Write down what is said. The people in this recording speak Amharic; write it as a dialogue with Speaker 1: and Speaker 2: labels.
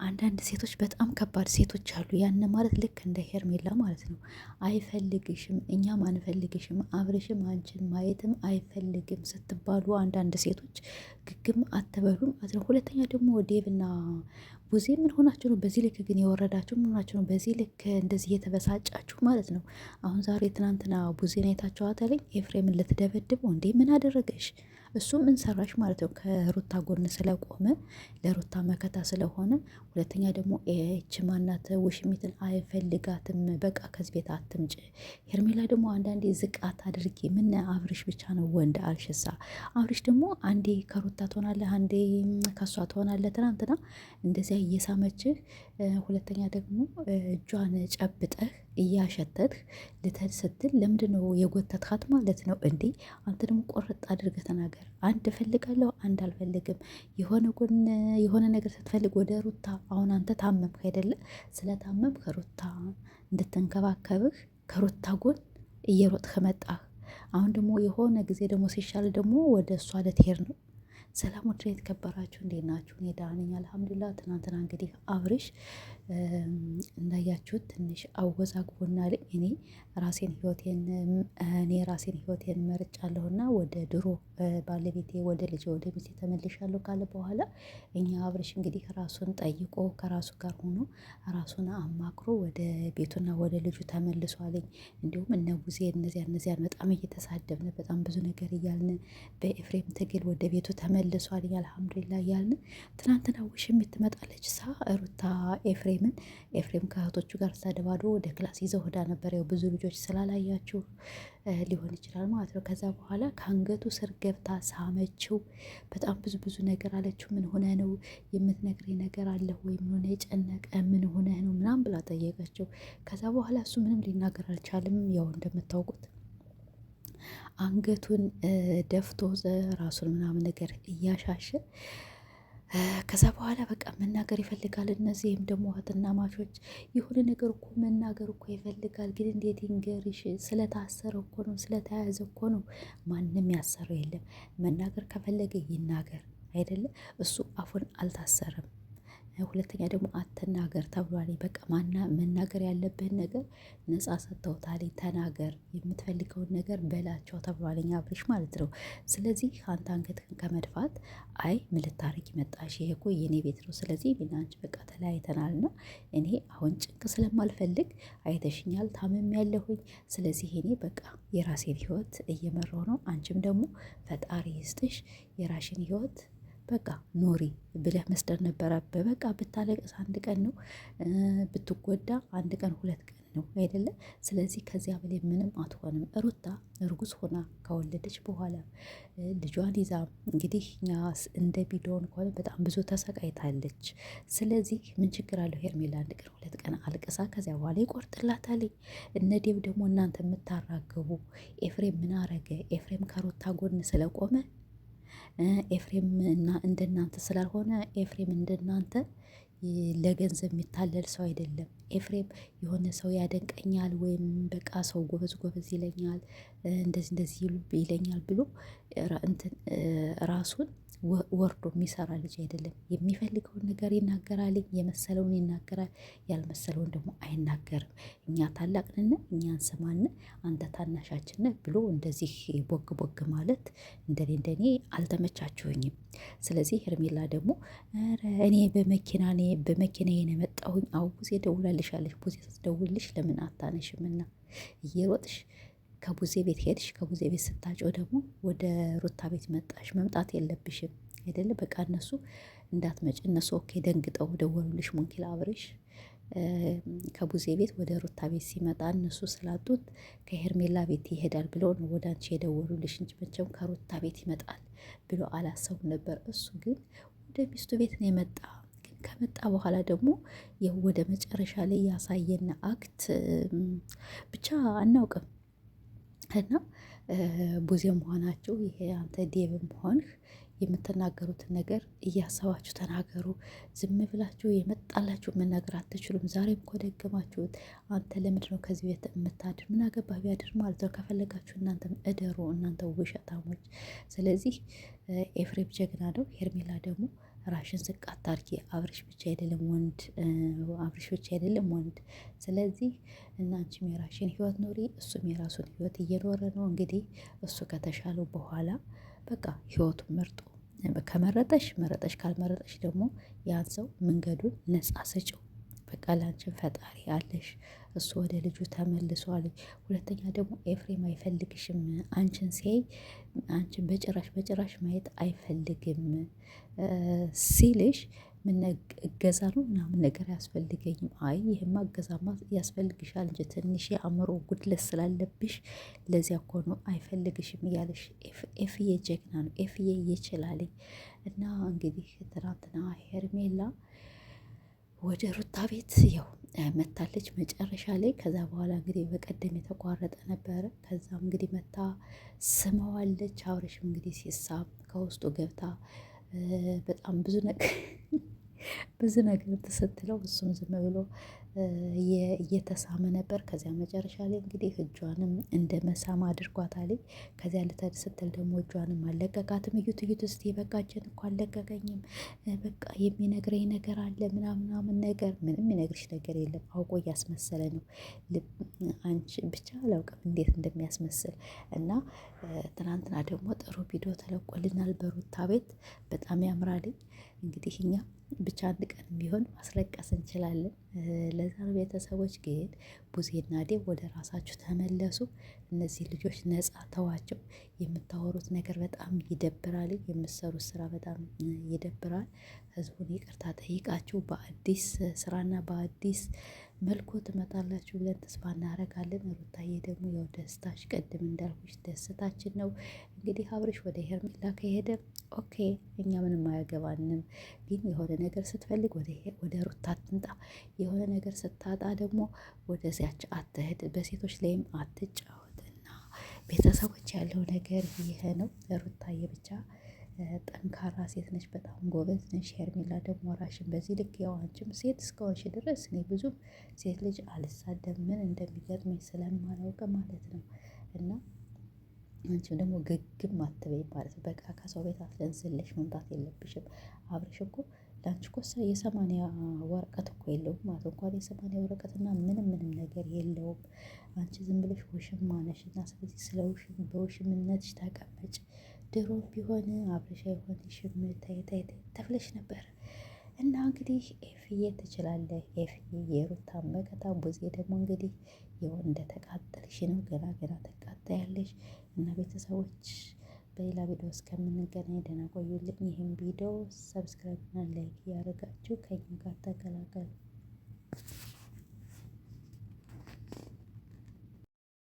Speaker 1: አንዳንድ ሴቶች በጣም ከባድ ሴቶች አሉ። ያን ማለት ልክ እንደ ሄርሜላ ማለት ነው። አይፈልግሽም፣ እኛም አንፈልግሽም፣ አብርሽም አንቺን ማየትም አይፈልግም ስትባሉ አንዳንድ ሴቶች ግግም አትበሉም ማለት ነው። ሁለተኛ ደግሞ ዴቭና ቡዜ ምን ሆናችሁ ነው በዚህ ልክ ግን የወረዳችሁ? ምን ሆናችሁ ነው በዚህ ልክ እንደዚህ የተበሳጫችሁ ማለት ነው? አሁን ዛሬ ትናንትና ቡዜን አይታችኋታል። ኤፍሬምን ልትደበድበው እንዴ? ምን አደረገሽ? እሱ ምን ሰራሽ ማለት ነው? ከሩታ ጎን ስለቆመ ለሩታ መከታ ስለሆነ። ሁለተኛ ደግሞ ይህች ማናት ውሽሚትን አይፈልጋትም። በቃ ከዚህ ቤት አትምጭ። ሄርሜላ ደግሞ አንዳንዴ ዝቃት አድርጊ። ምን አብርሽ ብቻ ነው ወንድ አልሽሳ? አብርሽ ደግሞ አንዴ ከሩታ ትሆናለህ፣ አንዴ ከሷ ትሆናለህ። ትናንትና እንደዚያ እየሳመችህ፣ ሁለተኛ ደግሞ እጇን ጨብጠህ እያሸተትህ ልትሄድ ስትል ለምንድን ነው የጎተትካት ማለት ነው እንዴ? አንተ ደግሞ ቆርጥ አድርገህ ተናገር። አንድ እፈልጋለሁ፣ አንድ አልፈልግም። የሆነ ነገር ስትፈልግ ወደ ሩታ። አሁን አንተ ታመምክ አይደለ? ስለታመም ከሩታ እንድትንከባከብህ ከሩታ ጎን እየሮጥህ መጣህ። አሁን ደግሞ የሆነ ጊዜ ደግሞ ሲሻል ደግሞ ወደ እሷ ልትሄድ ነው። ሰላም ወደ የተከበራችሁ እንዴት ናችሁ? እኔ ደህና ነኝ አልሐምዱሊላህ። ትናንትና እንግዲህ አብርሽ እንዳያችሁት ትንሽ አወዛግቦናል። እኔ ራሴን ህይወቴን መርጫለሁና ወደ ድሮ ባለቤቴ ወደ ልጅ ወደ ሚስቴ ተመልሻለሁ ካለ በኋላ እኛ አብርሽ እንግዲህ ራሱን ጠይቆ ከራሱ ጋር ሆኖ ራሱን አማክሮ ወደ ቤቱና ወደ ልጁ ተመልሷልኝ። እንዲሁም እነ ቡዜ እነዚያን በጣም እየተሳደብን በጣም ብዙ ነገር እያልን በኤፍሬም ትግል ወደ ቤቱ ተመልሷልኝ አልሐምዱሊላህ እያልን ትናንትና ውሽሚት ትመጣለች ሩታ ኤፍሬም ከእህቶቹ ጋር ተደባዶ ወደ ክላስ ይዘው ሄዳ ነበር። ያው ብዙ ልጆች ስላላያችሁ ሊሆን ይችላል ማለት ነው። ከዛ በኋላ ከአንገቱ ስር ገብታ ሳመችው። በጣም ብዙ ነገር አለችው። ምን ሆነ ነው የምትነግረኝ ነገር አለ ወይ? ምን ሆነ የጨነቀ ምን ሆነ ነው ምናምን ብላ ጠየቀችው። ከዛ በኋላ እሱ ምንም ሊናገር አልቻልም። ያው እንደምታውቁት አንገቱን ደፍቶ ራሱን ምናምን ነገር እያሻሸ ከዛ በኋላ በቃ መናገር ይፈልጋል። እነዚህም ደግሞ እህትና ማቾች የሆነ ነገር እኮ መናገር እኮ ይፈልጋል፣ ግን እንዴት ይንገርሽ? ስለታሰረ እኮ ነው፣ ስለተያያዘ እኮ ነው። ማንም ያሰረው የለም። መናገር ከፈለገ ይናገር አይደለም። እሱ አፉን አልታሰረም። ሁለተኛ ደግሞ አትናገር ተብሏል። በቃ መናገር ያለብህን ነገር ነፃ ሰጥተውታል። ተናገር፣ የምትፈልገውን ነገር በላቸው ተብሏል። አብርሽ ማለት ነው። ስለዚህ አንተ አንገትህን ከመድፋት አይ ምን ልታረጊ መጣሽ? ይሄ እኮ የኔ ቤት ነው። ስለዚህ እኔና አንቺ በቃ ተለያይተናልና እኔ አሁን ጭንቅ ስለማልፈልግ አይተሽኛል፣ ታመም ያለሁኝ። ስለዚህ እኔ በቃ የራሴን ህይወት እየመራው ነው። አንቺም ደግሞ ፈጣሪ ይስጥሽ የራሽን ህይወት በቃ ኖሪ ብለህ መስደር ነበረብህ። በቃ ብታለቅስ አንድ ቀን ነው፣ ብትጎዳ አንድ ቀን ሁለት ቀን ነው አይደለም። ስለዚህ ከዚያ በላይ ምንም አትሆንም። ሩታ እርጉዝ ሆና ከወለደች በኋላ ልጇን ይዛ እንግዲህ እኛ እንደ ቪዲዮን ከሆነ በጣም ብዙ ተሰቃይታለች። ስለዚህ ምን ችግር አለው? ሄርሜላ አንድ ቀን ሁለት ቀን አልቅሳ ከዚያ በኋላ ይቆርጥላታል። እነ ዴብ ደግሞ እናንተ የምታራግቡ ኤፍሬም ምን አረገ? ኤፍሬም ከሩታ ጎን ስለቆመ ኤፍሬም እና እንደናንተ ስላልሆነ ኤፍሬም እንደናንተ ለገንዘብ የሚታለል ሰው አይደለም። ኤፍሬም የሆነ ሰው ያደንቀኛል ወይም በቃ ሰው ጎበዝ ይለኛል እንደዚህ ይለኛል ብሎ ራሱን ወርዶ የሚሰራ ልጅ አይደለም። የሚፈልገውን ነገር ይናገራል፣ የመሰለውን ይናገራል፣ ያልመሰለውን ደግሞ አይናገርም። እኛ ታላቅንነ እኛን ስማን አንተ ታናሻችን ብሎ እንደዚህ ቦግ ማለት እንደኔ አልተመቻችሁኝም። ስለዚህ ሄርሜላ ደግሞ እኔ በመኪናዬ ነው የመጣሁኝ። አው ቡዜ ደውላልሻለች። ቡዜ ስትደውልሽ ለምን አታነሽምና እየሮጥሽ ከቡዜ ቤት ሄድሽ። ከቡዜ ቤት ስታጭው ደግሞ ወደ ሩታ ቤት መጣሽ። መምጣት የለብሽም አይደለ? በቃ እነሱ እንዳትመጭ እነሱ ኦኬ ደንግጠው ደወሉልሽ። ሙንኪል አብርሽ ከቡዜ ቤት ወደ ሩታ ቤት ሲመጣ እነሱ ስላጡት ከሄርሜላ ቤት ይሄዳል ብለው ነው ወደ አንቺ የደወሉልሽ እንጂ መቼም ከሩታ ቤት ይመጣል ብሎ አላሰቡም ነበር። እሱ ግን ወደ ሚስቱ ቤት ነው የመጣ። ግን ከመጣ በኋላ ደግሞ ወደ መጨረሻ ላይ ያሳየን አክት ብቻ አናውቅም። እና ቡዜም ሆናችሁ ይሄ አንተ ዴብም ሆንህ የምትናገሩትን ነገር እያሰባችሁ ተናገሩ። ዝም ብላችሁ የመጣላችሁ መናገር አትችሉም። ዛሬም እኮ ደገማችሁት። አንተ ለምንድን ነው ከዚህ ቤት የምታድር? ምን አገባህ ቢያድር ማለት ነው። ከፈለጋችሁ እናንተም እደሩ፣ እናንተ ውሸታሞች። ስለዚህ ኤፍሬም ጀግና ነው። ሄርሜላ ደግሞ ራሽን ዝቅ አታርጊ። አብርሽ ብቻ አይደለም ወንድ፣ አብርሽ ብቻ አይደለም ወንድ። ስለዚህ እናንቺም የራሽን ህይወት ኖሪ፣ እሱም የራሱን ህይወት እየኖረ ነው። እንግዲህ እሱ ከተሻለው በኋላ በቃ ህይወቱን መርጦ ከመረጠሽ መረጠሽ፣ ካልመረጠሽ ደግሞ ያን ሰው መንገዱን ነጻ ስጭው። በቃ ላንቺን ፈጣሪ አለሽ። እሱ ወደ ልጁ ተመልሷል። ሁለተኛ ደግሞ ኤፍሬም አይፈልግሽም። አንቺን ሲያይ አንቺን በጭራሽ ማየት አይፈልግም ሲልሽ ምን እገዛ ነው ምናምን ነገር አያስፈልገኝም። አይ ይህማ እገዛማ ያስፈልግሻል እንጂ ትንሽ የአእምሮ ጉድለት ስላለብሽ ለዚያ እኮ ነው አይፈልግሽም እያለሽ። ኤፍዬ ጀግና ነው። ኤፍዬ ይችላልኝ። እና እንግዲህ ትናንትና ሄርሜላ ወደ ሩታ ቤት ያው መታለች መጨረሻ ላይ። ከዛ በኋላ እንግዲህ በቀደም የተቋረጠ ነበረ። ከዛም እንግዲህ መታ ስመዋለች። አብርሽም እንግዲህ ሲሳም ከውስጡ ገብታ በጣም ብዙ ነገር ስትለው እሱም ዝም ብሎ እየተሳመ ነበር። ከዚያ መጨረሻ ላይ እንግዲህ እጇንም እንደ መሳም አድርጓታል። ከዚያ ልተድ ስትል ደግሞ እጇንም አለቀቃትም። እዩት እስቲ በቃችን እኮ አለቀቀኝም፣ በቃ የሚነግረኝ ነገር አለ ምናምን ነገር። ምንም የሚነግርሽ ነገር የለም፣ አውቆ እያስመሰለ ነው። አንቺ ብቻ አላውቅም እንዴት እንደሚያስመስል። እና ትናንትና ደግሞ ጥሩ ቪዲዮ ተለቆልናል በሩታ ቤት፣ በጣም ያምራልኝ። እንግዲህ እኛ ብቻ አንድ ቀን ቢሆን ማስለቀስ እንችላለን። ለዛ ቤተሰቦች ግን ቡዜና ዴብ ወደ ራሳችሁ ተመለሱ። እነዚህ ልጆች ነጻ ተዋቸው። የምታወሩት ነገር በጣም ይደብራል። የምትሰሩት ስራ በጣም ይደብራል። ህዝቡን ይቅርታ ጠይቃችሁ በአዲስ ስራና በአዲስ መልኩ ትመጣላችሁ ብለን ተስፋ እናደርጋለን። ሩታዬ ደግሞ ያው ደስታሽ ቅድም እንዳልኩሽ ደስታችን ነው። እንግዲህ አብርሽ ወደ ሄርሜላ ከሄደ ኦኬ፣ እኛ ምንም አያገባንም። ግን የሆነ ነገር ስትፈልግ ወደ ሩታ አትምጣ። የሆነ ነገር ስታጣ ደግሞ ወደዚያች አትሄድ። በሴቶች ላይም አትጫወትና ቤተሰቦች ያለው ነገር ይሄ ነው። ሩታዬ ብቻ ጠንካራ ሴት ነች፣ በጣም ጎበዝ ነች። ሄርሜላ ደግሞ ራሽን በዚህ ልክ ያው አንቺም ሴት እስከሆንሽ ድረስ እኔ ብዙም ሴት ልጅ አልሳደብ ምን እንደሚገጥመኝ ስለማላውቅ ማለት ነው። እና አንቺም ደግሞ ግግም አትበይ ማለት ነው። በቃ ከሰው ቤት አትለንስለሽ መምጣት የለብሽም። አብርሽ እኮ ለአንቺ እኮ የሰማንያ ወረቀት እኮ የለውም ማለት እንኳን የሰማንያ ወረቀትና ምንም ነገር የለውም። አንቺ ዝም ብለሽ ውሽማ ነሽ። እና ስለዚህ ስለ በውሽምነትሽ ተቀመጭ። ድሮ ቢሆን አብርሽ አይሆንሽም ታይ ተብለሽ ነበር። እና እንግዲህ ኤፍዬ ትችላለህ። ኤፍዬ የሩታ መከታ። ቡዜ ደግሞ እንግዲህ ይሁን እንደተቃጠልሽ ነው። ገና ተቃጠያለሽ። እና ቤተሰቦች በሌላ ቪዲዮ እስከምንገናኝ ደህና ቆዩልኝ። ይህም ቪዲዮ ሰብስክራይብ እና ላይክ እያደረጋችሁ ከኛ ጋር ተቀላቀሉ።